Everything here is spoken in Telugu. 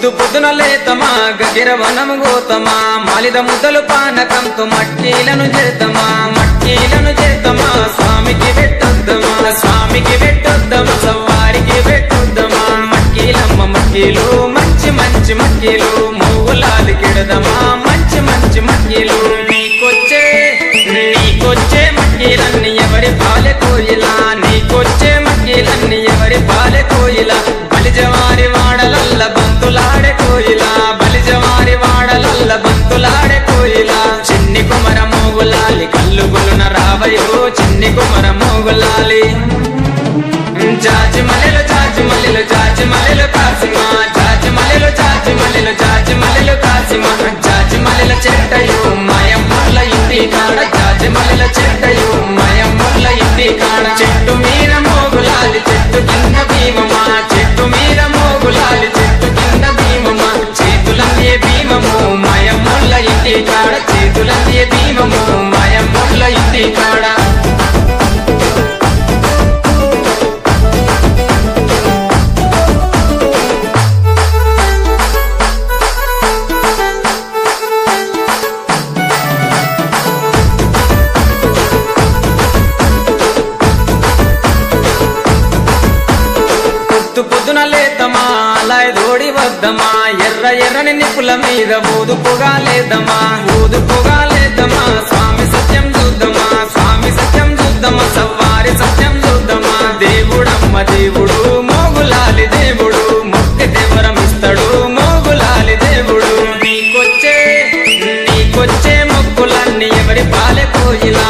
పొద్దు పొద్దున లేతమా గగిరవనము గోతమా మాలిద ముద్దలు పానకంతో మట్టీలను చేద్దామా స్వామికి పెట్టొద్దమా సవ్వారికి పెట్టొద్దమా మక్కీలు మంచి మంచి మక్కీలు మూలాలు కిడదమా మంచి మంచి మక్కీలు నీకొచ్చే మక్కీలన్నీ ఎవరి పాలె కోయిలా నీకొచ్చే మక్కీలన్నీ ఎవరి పాలె కోయిలా బలిజవారి వాడలల్ల బంతులాడే కోయిలా చిన్ని కుమర మోగులాలి కల్లుగులున రావయో చిన్ని కుమర మోగులాలి జాజి మల్లెలు కాసిమా జాజి మల్లెల చెట్టయు మాయమ్మల ఇంటి కాడ జాజి మల్లెల చెట్టయు మాయమ్మల ఇంటి కాడ చెట్టు మీద మోగులాలి చెట్టు కింద భీమమా చెట్టు మీద మోగులాలి చెట్టు కింద భీమమా చేతులన్నీ భీమము మాయమ్మల ఇంటి కాడ చేతులన్నీ భీమము మాయమ్మల ఇంటి కాడ పొద్దున లేతమా అలా దోడి వద్దమా ఎర్రని నిప్పుల మీద ఊదుపుగా లేదమా స్వామి సత్యం చూద్దామా సవ్వారి సత్యం చూద్దామా దేవుడు మోగులాలి దేవుడు మొక్కితే వరమిస్తాడు మోగులాలి దేవుడు నీకొచ్చే మొక్కులన్నీ ఎవరి పాలె కోయిలా